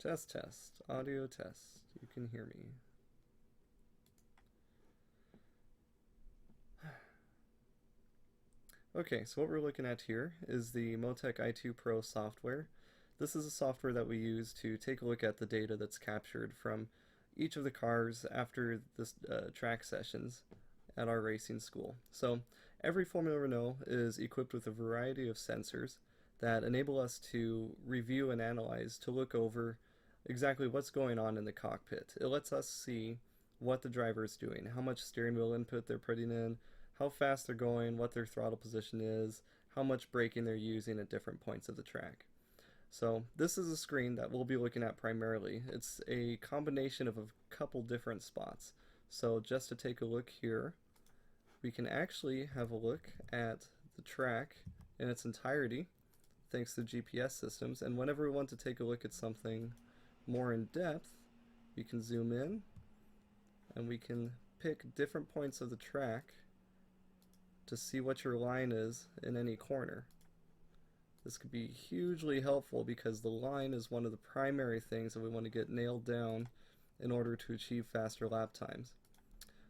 Test, test. Audio test. You can hear me. Okay, so what we're looking at here is the MoTeC i2 Pro software. This is a software that we use to take a look at the data that's captured from each of the cars after the track sessions at our racing school. So every Formula Renault is equipped with a variety of sensors that enable us to review and analyze, to look over exactly what's going on in the cockpit. It lets us see what the driver is doing, how much steering wheel input they're putting in, how fast they're going, what their throttle position is, how much braking they're using at different points of the track. So this is a screen that we'll be looking at primarily. It's a combination of a couple different spots. So just to take a look here, we can actually have a look at the track in its entirety thanks to GPS systems, and whenever we want to take a look at something more in depth, we can zoom in and we can pick different points of the track to see what your line is in any corner. This could be hugely helpful because the line is one of the primary things that we want to get nailed down in order to achieve faster lap times.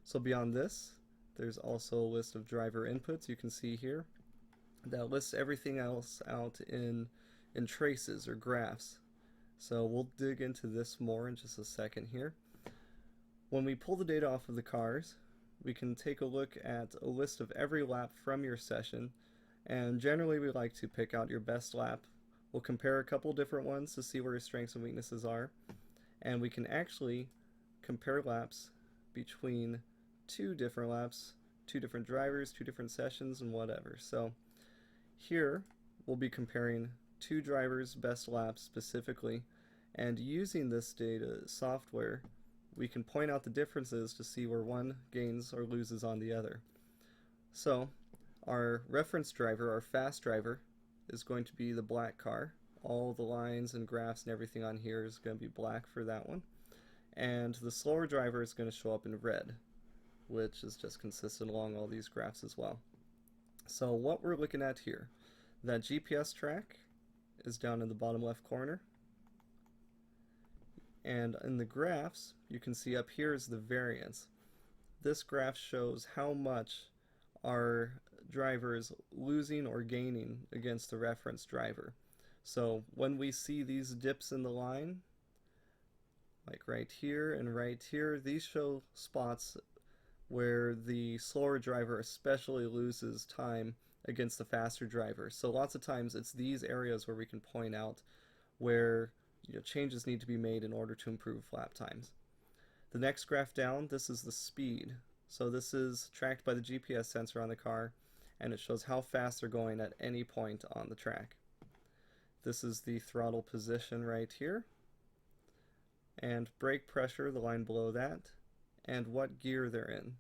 So beyond this, there's also a list of driver inputs you can see here that lists everything else out in traces or graphs. So we'll dig into this more in just a second here. When we pull the data off of the cars, we can take a look at a list of every lap from your session, and generally we like to pick out your best lap. We'll compare a couple different ones to see where your strengths and weaknesses are, and we can actually compare laps between two different laps, two different drivers, two different sessions, and whatever. So here we'll be comparing two drivers' best laps specifically, and using this data software we can point out the differences to see where one gains or loses on the other. So our reference driver, our fast driver, is going to be the black car. All the lines and graphs and everything on here is going to be black for that one. And the slower driver is going to show up in red, which is just consistent along all these graphs as well. So what we're looking at here, that GPS track is down in the bottom left corner. And in the graphs, you can see up here is the variance. This graph shows how much our driver is losing or gaining against the reference driver. So when we see these dips in the line, like right here and right here, these show spots where the slower driver especially loses time against the faster driver. So lots of times it's these areas where we can point out where changes need to be made in order to improve lap times. The next graph down, this is the speed. So this is tracked by the GPS sensor on the car, and it shows how fast they're going at any point on the track. This is the throttle position right here, and brake pressure, the line below that, and what gear they're in.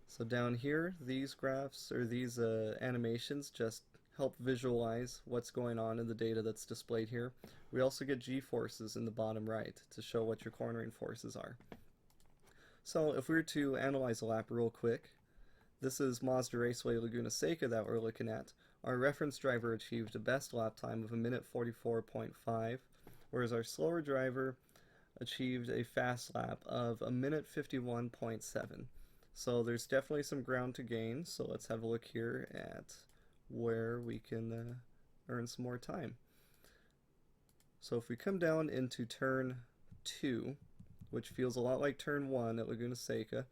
So down here, these graphs, or these animations, just help visualize what's going on in the data that's displayed here. We also get G-forces in the bottom right to show what your cornering forces are. So if we were to analyze a lap real quick, this is Mazda Raceway Laguna Seca that we're looking at. Our reference driver achieved a best lap time of 1:44.5, whereas our slower driver achieved a fast lap of 1:51.7. So there's definitely some ground to gain, so let's have a look here at where we can earn some more time. So if we come down into turn 2, which feels a lot like turn 1 at Laguna Seca,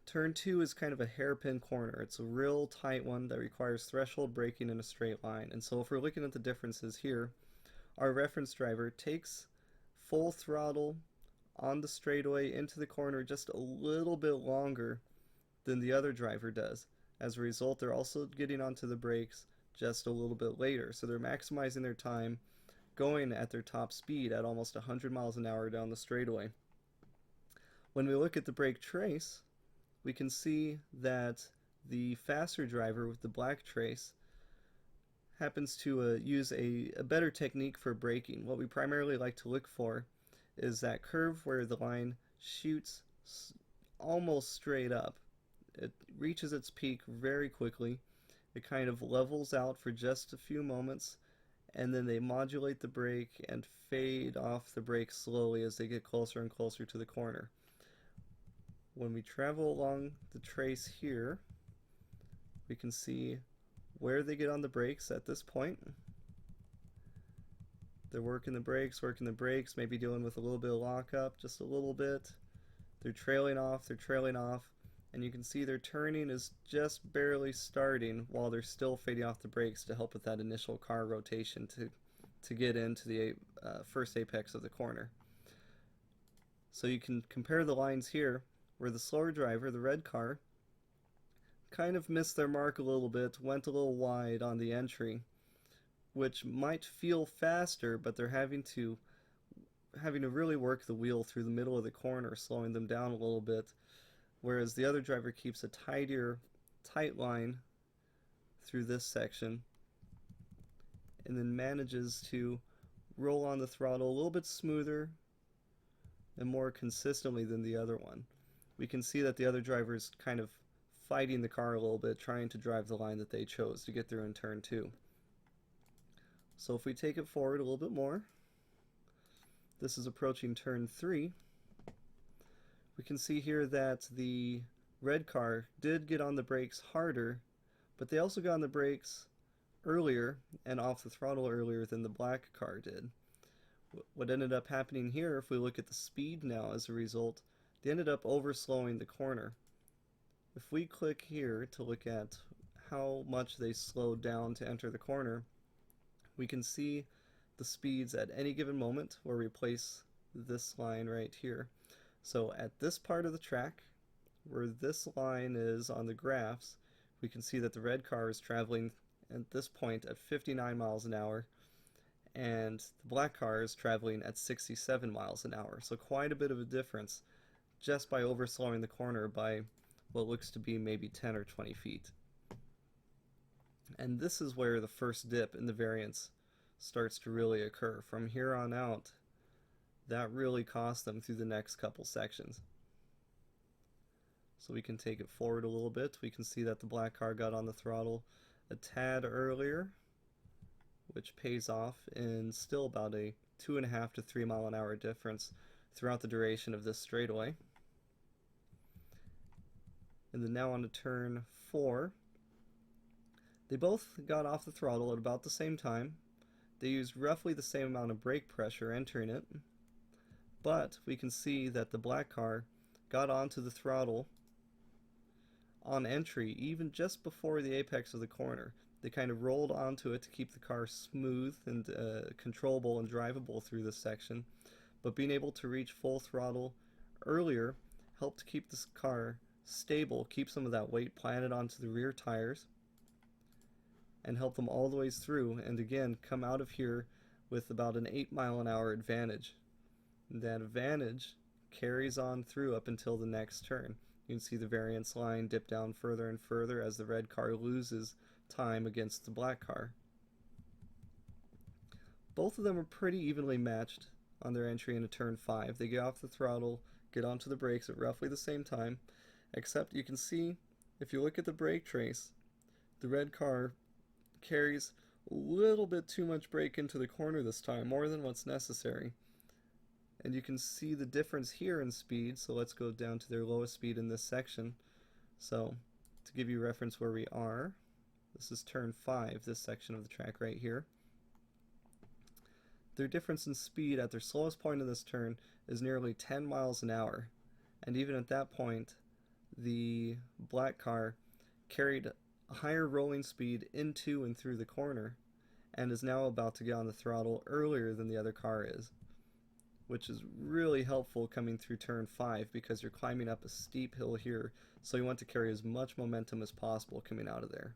turn 2 is kind of a hairpin corner. It's a real tight one that requires threshold braking in a straight line. And so if we're looking at the differences here, our reference driver takes full throttle on the straightaway into the corner just a little bit longer than the other driver does. As a result, they're also getting onto the brakes just a little bit later. So they're maximizing their time going at their top speed at almost 100 miles an hour down the straightaway. When we look at the brake trace, we can see that the faster driver with the black trace happens to use a better technique for braking. What we primarily like to look for is that curve where the line shoots almost straight up. It reaches its peak very quickly. It kind of levels out for just a few moments, and then they modulate the brake and fade off the brake slowly as they get closer and closer to the corner. When we travel along the trace here, we can see where they get on the brakes at this point. They're working the brakes, maybe dealing with a little bit of lockup, just a little bit. They're trailing off, and you can see their turning is just barely starting while they're still fading off the brakes to help with that initial car rotation to get into the first apex of the corner. So you can compare the lines here where the slower driver, the red car, kind of missed their mark a little bit, went a little wide on the entry, which might feel faster, but they're having to really work the wheel through the middle of the corner, slowing them down a little bit, whereas the other driver keeps a tight line through this section and then manages to roll on the throttle a little bit smoother and more consistently than the other one. We can see that the other driver is kind of fighting the car a little bit, trying to drive the line that they chose to get through in turn 2. So if we take it forward a little bit more, this is approaching turn 3. We can see here that the red car did get on the brakes harder, but they also got on the brakes earlier and off the throttle earlier than the black car did. What ended up happening here, if we look at the speed now as a result, they ended up overslowing the corner. If we click here to look at how much they slowed down to enter the corner, we can see the speeds at any given moment where we place this line right here. So at this part of the track, where this line is on the graphs, we can see that the red car is traveling at this point at 59 miles an hour, and the black car is traveling at 67 miles an hour. So quite a bit of a difference just by overslowing the corner by what looks to be maybe 10 or 20 feet. And this is where the first dip in the variance starts to really occur. From here on out, that really cost them through the next couple sections. So we can take it forward a little bit. We can see that the black car got on the throttle a tad earlier, which pays off in still about a 2.5 to 3 mile an hour difference throughout the duration of this straightaway. And then now on to turn 4. They both got off the throttle at about the same time. They used roughly the same amount of brake pressure entering it, but we can see that the black car got onto the throttle on entry even just before the apex of the corner. They kind of rolled onto it to keep the car smooth and controllable and drivable through this section, but being able to reach full throttle earlier helped keep this car stable, keep some of that weight planted onto the rear tires, and help them all the way through, and again come out of here with about an 8 mile an hour advantage. That advantage carries on through up until the next turn. You can see the variance line dip down further and further as the red car loses time against the black car. Both of them are pretty evenly matched on their entry into turn 5. They get off the throttle, get onto the brakes at roughly the same time, except you can see, if you look at the brake trace, the red car carries a little bit too much brake into the corner this time, more than what's necessary. And you can see the difference here in speed, so let's go down to their lowest speed in this section. So, to give you reference where we are, this is turn 5, this section of the track right here. Their difference in speed at their slowest point of this turn is nearly 10 miles an hour. And even at that point, the black car carried a higher rolling speed into and through the corner and is now about to get on the throttle earlier than the other car is, which is really helpful coming through turn 5 because you're climbing up a steep hill here, so you want to carry as much momentum as possible coming out of there.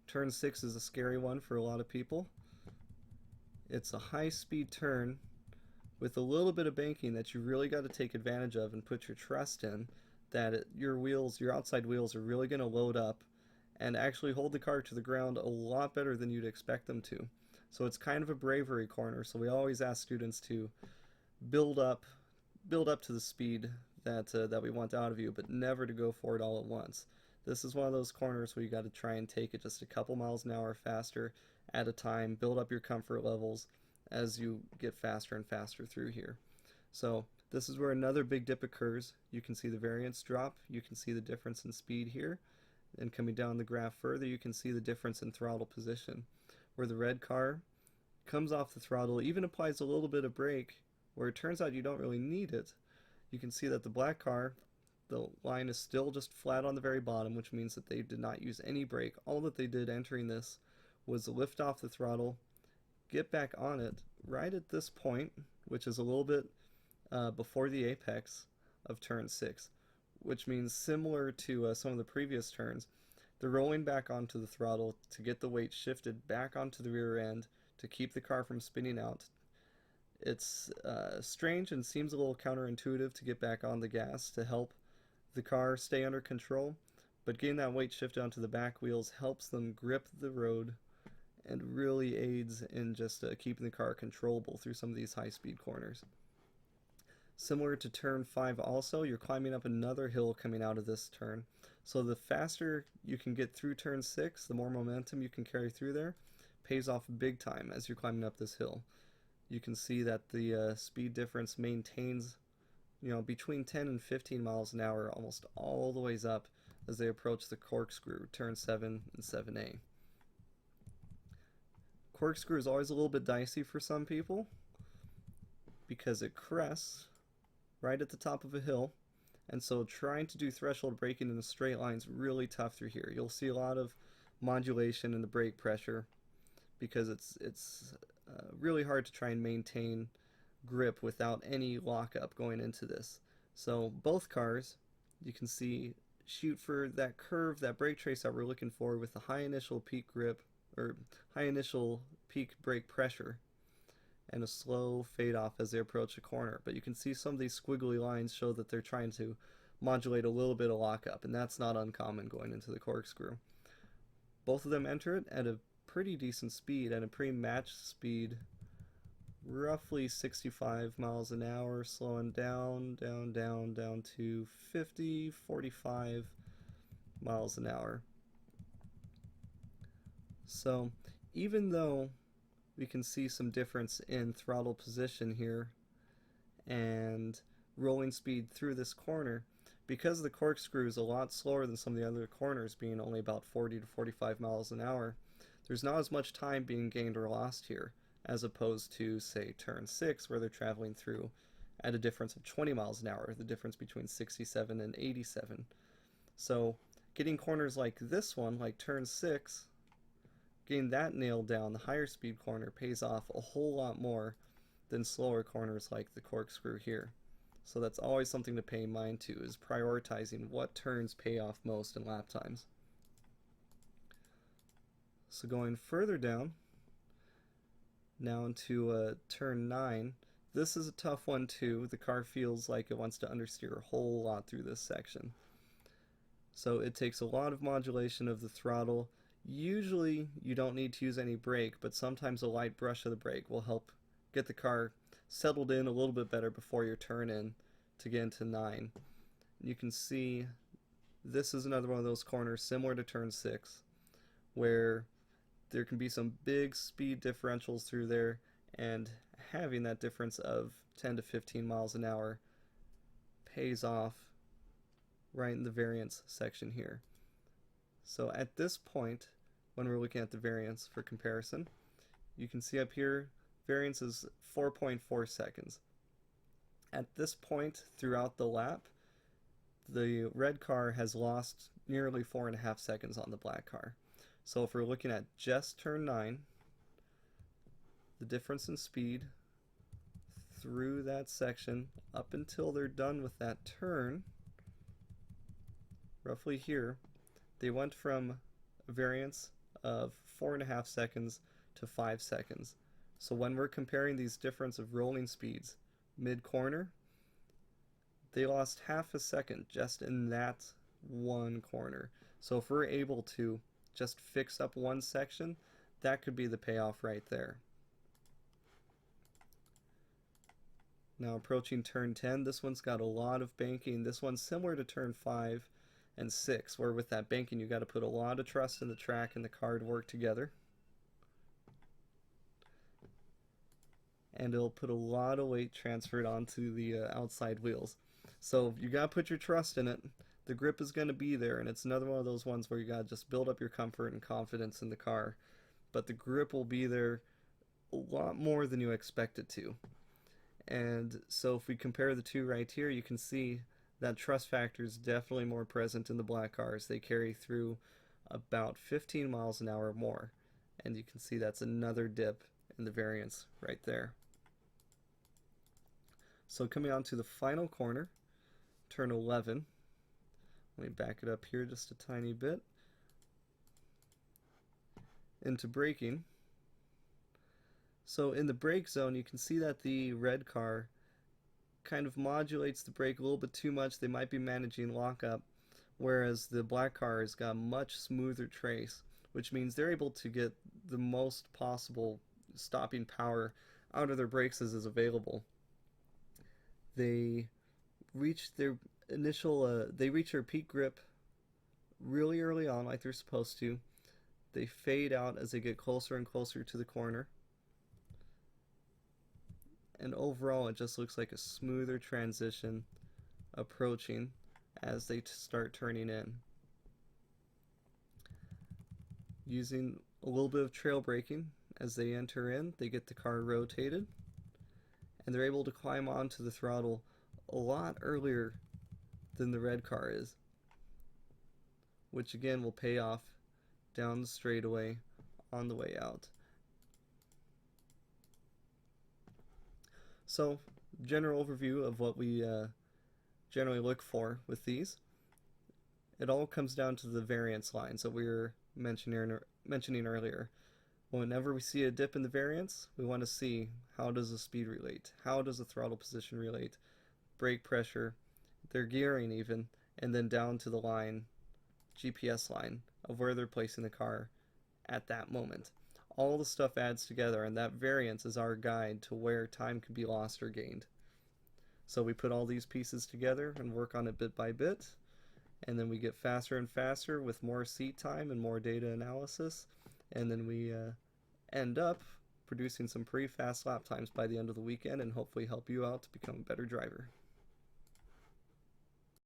Turn 6 is a scary one for a lot of people. It's a high-speed turn with a little bit of banking that you really got to take advantage of and put your trust in that your outside wheels are really going to load up and actually hold the car to the ground a lot better than you'd expect them to. So it's kind of a bravery corner, so we always ask students to build up to the speed that we want out of you, but never to go for it all at once. This is one of those corners where you got to try and take it just a couple miles an hour faster at a time, build up your comfort levels as you get faster and faster through here. So this is where another big dip occurs. You can see the variance drop. You can see the difference in speed here. And coming down the graph further, you can see the difference in throttle position, where the red car comes off the throttle, even applies a little bit of brake, where it turns out you don't really need it. You can see that the black car, the line is still just flat on the very bottom, which means that they did not use any brake. All that they did entering this was lift off the throttle, get back on it right at this point, which is a little bit before the apex of turn 6, which means similar to some of the previous turns, they're rolling back onto the throttle to get the weight shifted back onto the rear end to keep the car from spinning out. It's strange and seems a little counterintuitive to get back on the gas to help the car stay under control, but getting that weight shifted onto the back wheels helps them grip the road and really aids in just keeping the car controllable through some of these high-speed corners. Similar to turn 5 also, you're climbing up another hill coming out of this turn. So the faster you can get through turn 6, the more momentum you can carry through there, pays off big time as you're climbing up this hill. You can see that the speed difference maintains, between 10 and 15 miles an hour almost all the ways up as they approach the corkscrew, turn 7 and 7A. Corkscrew is always a little bit dicey for some people because it crests right at the top of a hill, and so trying to do threshold braking in a straight line is really tough through here. You'll see a lot of modulation in the brake pressure because it's really hard to try and maintain grip without any lockup going into this. So both cars, you can see, shoot for that curve, that brake trace that we're looking for with the high initial peak grip, or high initial peak brake pressure, and a slow fade off as they approach a corner. But you can see some of these squiggly lines show that they're trying to modulate a little bit of lockup, and that's not uncommon going into the corkscrew. Both of them enter it at a pretty decent speed, at a pretty matched speed, roughly 65 miles an hour, slowing down to 50, 45 miles an hour. So even though we can see some difference in throttle position here and rolling speed through this corner, because the corkscrew is a lot slower than some of the other corners, being only about 40 to 45 miles an hour, there's not as much time being gained or lost here as opposed to, say, turn 6, where they're traveling through at a difference of 20 miles an hour, the difference between 67 and 87. So getting corners like this one, like turn 6, getting that nailed down, the higher speed corner, pays off a whole lot more than slower corners like the corkscrew here. So that's always something to pay in mind too, is prioritizing what turns pay off most in lap times. So going further down, now into turn 9, this is a tough one too. The car feels like it wants to understeer a whole lot through this section. So it takes a lot of modulation of the throttle. Usually you don't need to use any brake, but sometimes a light brush of the brake will help get the car settled in a little bit better before your turn in to get into 9. You can see this is another one of those corners similar to turn 6 where there can be some big speed differentials through there, and having that difference of 10 to 15 miles an hour pays off right in the variance section here. So at this point, when we're looking at the variance for comparison, you can see up here variance is 4.4 seconds. At this point throughout the lap, the red car has lost nearly 4.5 seconds on the black car. So if we're looking at just turn 9, the difference in speed through that section up until they're done with that turn, roughly here, they went from a variance of 4.5 seconds to 5 seconds. So when we're comparing these difference of rolling speeds mid-corner, they lost half a second just in that one corner. So if we're able to just fix up one section, that could be the payoff right there. Now approaching turn 10, this one's got a lot of banking. This one's similar to turn 5 and 6, where with that banking you got to put a lot of trust in the track and the car to work together. And it'll put a lot of weight transferred onto the outside wheels. So you got to put your trust in it. The grip is going to be there, and it's another one of those ones where you got to just build up your comfort and confidence in the car. But the grip will be there a lot more than you expect it to. And so if we compare the two right here, you can see that trust factor is definitely more present in the black cars. They carry through about 15 miles an hour more. And you can see that's another dip in the variance right there. So coming on to the final corner, turn 11. Let me back it up here just a tiny bit. Into braking. So in the brake zone, you can see that the red car kind of modulates the brake a little bit too much. They might be managing lockup, whereas the black car has got a much smoother trace, which means they're able to get the most possible stopping power out of their brakes as is available. They reach their peak grip really early on, like they're supposed to. They fade out as they get closer and closer to the corner. And overall it just looks like a smoother transition approaching as they start turning in. Using a little bit of trail braking as they enter in, they get the car rotated, and they're able to climb onto the throttle a lot earlier than the red car is, which again will pay off down the straightaway on the way out. So, general overview of what we generally look for with these. It all comes down to the variance lines that we were mentioning earlier. Whenever we see a dip in the variance, we want to see how does the speed relate, how does the throttle position relate, brake pressure, their gearing even, and then down to the line, GPS line of where they're placing the car at that moment. All the stuff adds together, and that variance is our guide to where time can be lost or gained. So we put all these pieces together and work on it bit by bit, and then we get faster and faster with more seat time and more data analysis, and then we end up producing some pretty fast lap times by the end of the weekend and hopefully help you out to become a better driver.